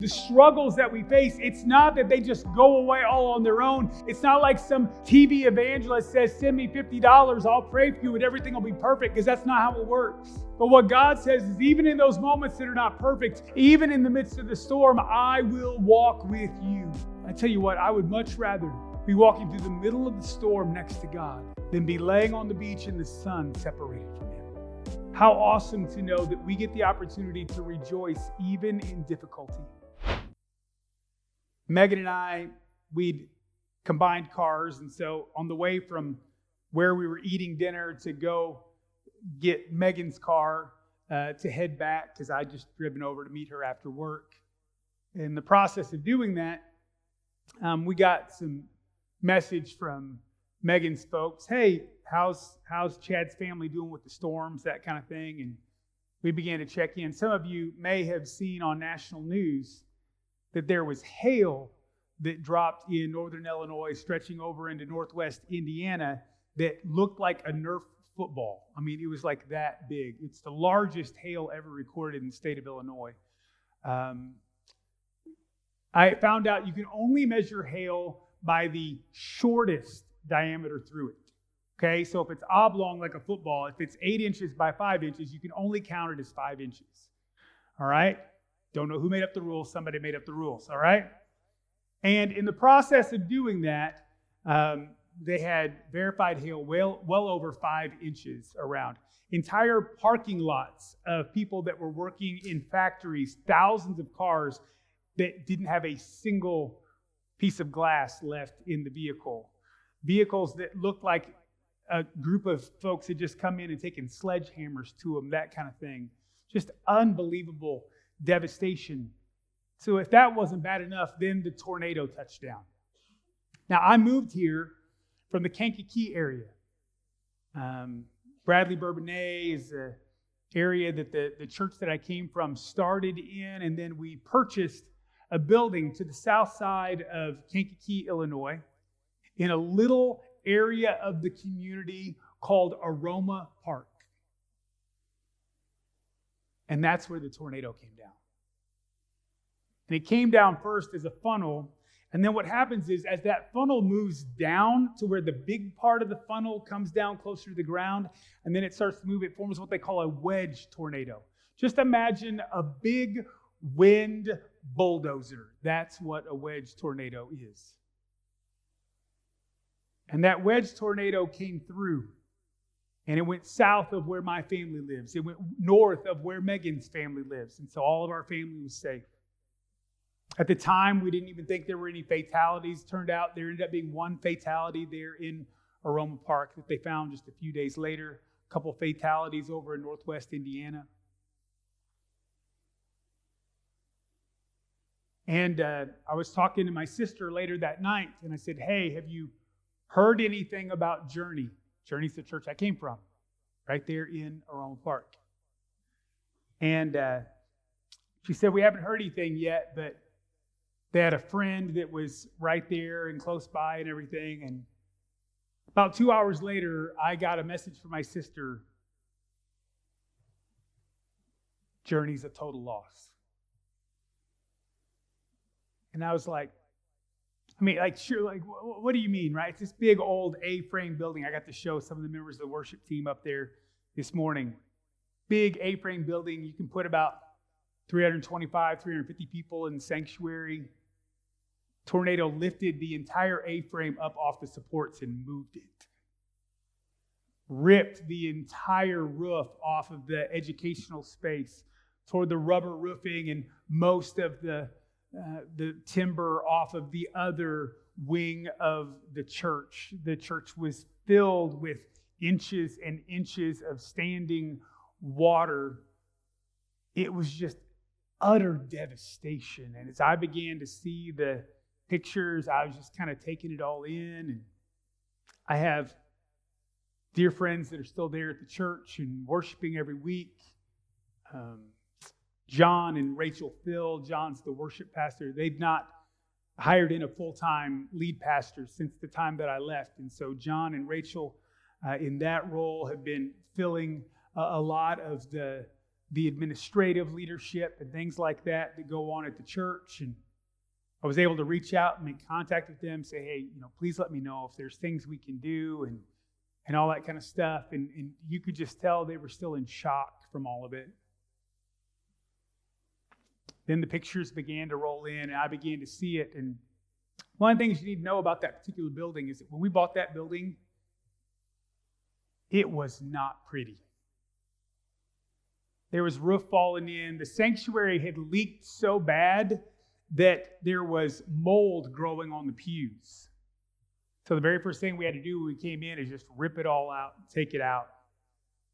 The struggles that we face, it's not that they just go away all on their own. It's not like some TV evangelist says, send me $50, I'll pray for you and everything will be perfect, because that's not how it works. But what God says is, even in those moments that are not perfect, even in the midst of the storm, I will walk with you. I tell you what, I would much rather be walking through the middle of the storm next to God than be laying on the beach in the sun separated from Him. How awesome to know that we get the opportunity to rejoice even in difficulty. Megan and I, we'd combined cars, and so on the way from where we were eating dinner to go get Megan's car to head back, because I'd just driven over to meet her after work. In the process of doing that, we got some message from Megan's folks. Hey, how's Chad's family doing with the storms, that kind of thing? And we began to check in. Some of you may have seen on national news that there was hail that dropped in northern Illinois, stretching over into northwest Indiana, that looked like a Nerf football. I mean, it was like that big. It's the largest hail ever recorded in the state of Illinois. I found out you can only measure hail by the shortest diameter through it. Okay, so if it's oblong like a football, if it's 8 inches by 5 inches, you can only count it as 5 inches. All right? Don't know who made up the rules. Somebody made up the rules, all right? And in the process of doing that, they had verified hail well over 5 inches around. Entire parking lots of people that were working in factories, thousands of cars that didn't have a single piece of glass left in the vehicle. Vehicles that looked like a group of folks had just come in and taken sledgehammers to them, that kind of thing. Just unbelievable devastation. So if that wasn't bad enough, then the tornado touched down. Now, I moved here from the Kankakee area. Bradley Bourbonnais is the area that the church that I came from started in, and then we purchased a building to the south side of Kankakee, Illinois, in a little area of the community called Aroma Park. And that's where the tornado came down. And it came down first as a funnel. And then what happens is, as that funnel moves down to where the big part of the funnel comes down closer to the ground, and then it starts to move, it forms what they call a wedge tornado. Just imagine a big wind bulldozer. That's what a wedge tornado is. And that wedge tornado came through. And it went south of where my family lives. It went north of where Megan's family lives. And so all of our family was safe. At the time, we didn't even think there were any fatalities. Turned out there ended up being one fatality there in Aroma Park that they found just a few days later. A couple fatalities over in northwest Indiana. And I was talking to my sister later that night, and I said, hey, have you heard anything about Journey? Journey's the church I came from, right there in Aroma Park. And she said, we haven't heard anything yet, but they had a friend that was right there and close by and everything. And about 2 hours later, I got a message from my sister. Journey's a total loss. And I was like, what do you mean, right? It's this big old A-frame building. I got to show some of the members of the worship team up there this morning. Big A-frame building. You can put about 325, 350 people in the sanctuary. Tornado lifted the entire A-frame up off the supports and moved it. Ripped the entire roof off of the educational space, toward the rubber roofing and most of the timber off of the other wing of the church. The church was filled with inches and inches of standing water. It was just utter devastation. And as I began to see the pictures, I was just kind of taking it all in. And I have dear friends that are still there at the church and worshiping every week. John and Rachel Phil. John's the worship pastor. They've not hired in a full-time lead pastor since the time that I left. And so John and Rachel in that role have been filling a lot of the the administrative leadership and things like that go on at the church. And I was able to reach out and make contact with them, say, hey, please let me know if there's things we can do and all that kind of stuff. And you could just tell they were still in shock from all of it. Then the pictures began to roll in, and I began to see it. And one of the things you need to know about that particular building is that when we bought that building, it was not pretty. There was roof falling in. The sanctuary had leaked so bad that there was mold growing on the pews. So the very first thing we had to do when we came in is just rip it all out and take it out.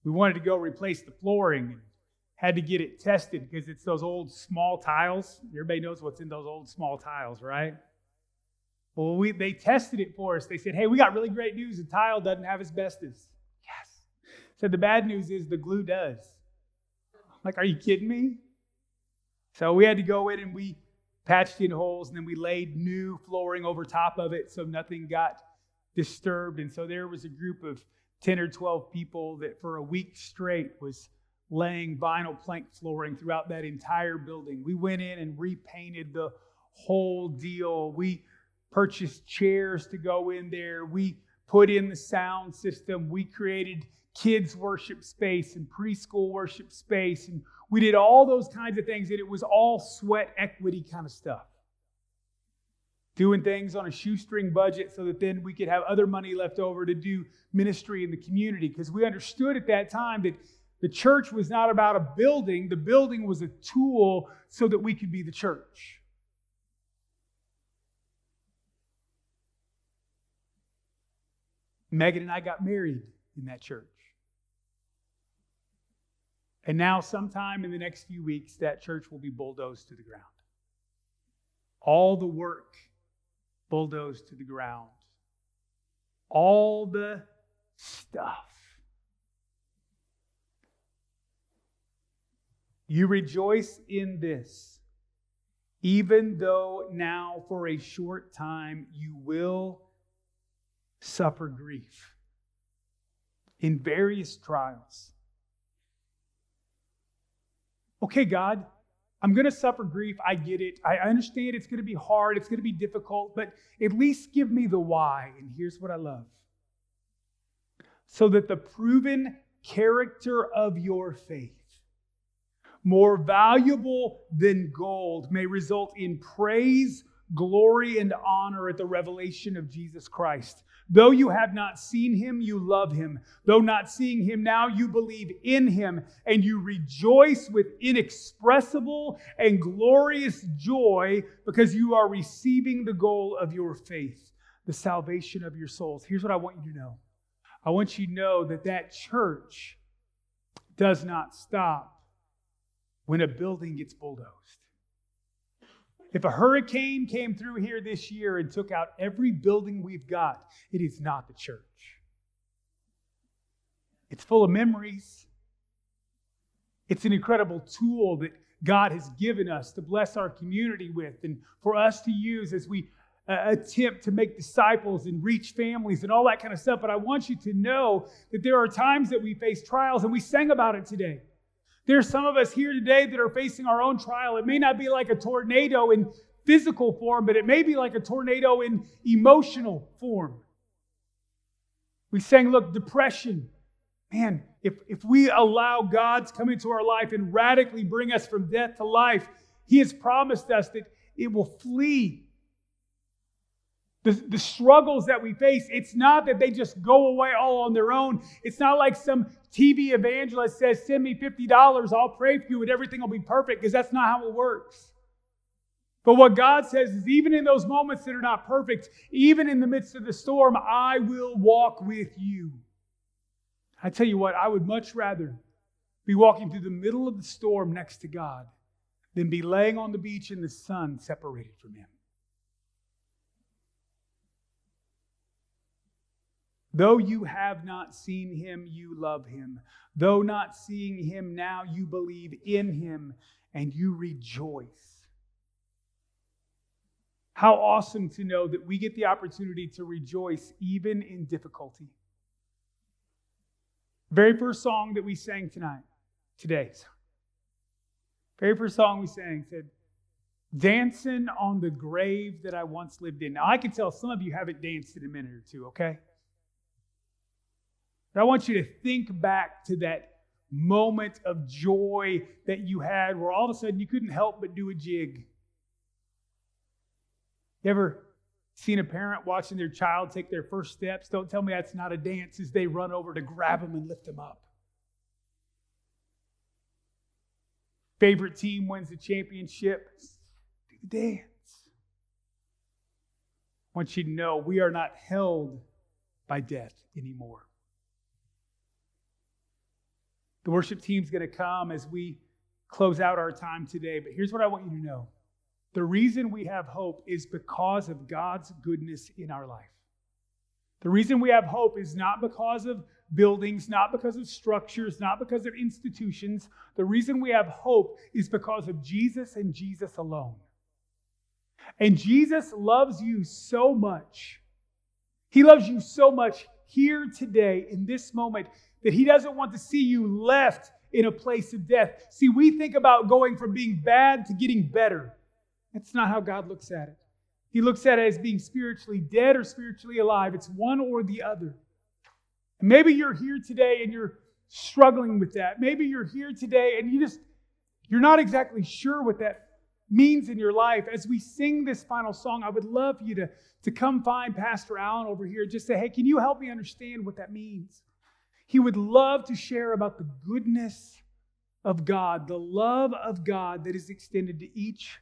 We wanted to go replace the flooring and had to get it tested because it's those old small tiles. Everybody knows what's in those old small tiles, right? Well, they tested it for us. They said, hey, we got really great news. The tile doesn't have asbestos. Yes. Said the bad news is the glue does. Like, are you kidding me? So we had to go in and we patched in holes, and then we laid new flooring over top of it so nothing got disturbed. And so there was a group of 10 or 12 people that for a week straight was laying vinyl plank flooring throughout that entire building. We went in and repainted the whole deal. We purchased chairs to go in there. We put in the sound system. We created kids worship space and preschool worship space. And we did all those kinds of things, and it was all sweat equity kind of stuff. Doing things on a shoestring budget so that then we could have other money left over to do ministry in the community, because we understood at that time that the church was not about a building. The building was a tool so that we could be the church. Megan and I got married in that church. And now sometime in the next few weeks, that church will be bulldozed to the ground. All the work bulldozed to the ground. All the stuff. You rejoice in this, even though now for a short time you will suffer grief in various trials. Okay, God, I'm going to suffer grief. I get it. I understand it's going to be hard. It's going to be difficult, but at least give me the why. And here's what I love. So that the proven character of your faith, more valuable than gold, may result in praise, glory, and honor at the revelation of Jesus Christ. Though you have not seen him, you love him. Though not seeing him now, you believe in him, and you rejoice with inexpressible and glorious joy because you are receiving the goal of your faith, the salvation of your souls. Here's what I want you to know. I want you to know that that church does not stop when a building gets bulldozed. If a hurricane came through here this year and took out every building we've got, it is not the church. It's full of memories. It's an incredible tool that God has given us to bless our community with and for us to use as we attempt to make disciples and reach families and all that kind of stuff. But I want you to know that there are times that we face trials, and we sang about it today. There's some of us here today that are facing our own trial. It may not be like a tornado in physical form, but it may be like a tornado in emotional form. We sang, look, depression. Man, if we allow God to come into our life and radically bring us from death to life, he has promised us that it will flee. The struggles that we face, it's not that they just go away all on their own. It's not like some TV evangelist says, send me $50, I'll pray for you and everything will be perfect, because that's not how it works. But what God says is, even in those moments that are not perfect, even in the midst of the storm, I will walk with you. I tell you what, I would much rather be walking through the middle of the storm next to God than be laying on the beach in the sun separated from him. Though you have not seen him, you love him. Though not seeing him now, you believe in him and you rejoice. How awesome to know that we get the opportunity to rejoice even in difficulty. Very first song that we sang today Very first song we sang said, dancing on the grave that I once lived in. Now, I can tell some of you haven't danced in a minute or two, okay? But I want you to think back to that moment of joy that you had where all of a sudden you couldn't help but do a jig. You ever seen a parent watching their child take their first steps? Don't tell me that's not a dance as they run over to grab them and lift them up. Favorite team wins the championship. Do the dance. I want you to know we are not held by death anymore. The worship team's going to come as we close out our time today. But here's what I want you to know. The reason we have hope is because of God's goodness in our life. The reason we have hope is not because of buildings, not because of structures, not because of institutions. The reason we have hope is because of Jesus and Jesus alone. And Jesus loves you so much. He loves you so much here today in this moment that he doesn't want to see you left in a place of death. See, we think about going from being bad to getting better. That's not how God looks at it. He looks at it as being spiritually dead or spiritually alive. It's one or the other. And maybe you're here today and you're struggling with that. Maybe you're here today and you're not exactly sure what that means in your life. As we sing this final song, I would love for you to come find Pastor Allen over here. Just say, hey, can you help me understand what that means? He would love to share about the goodness of God, the love of God that is extended to each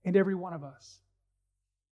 and every one of us.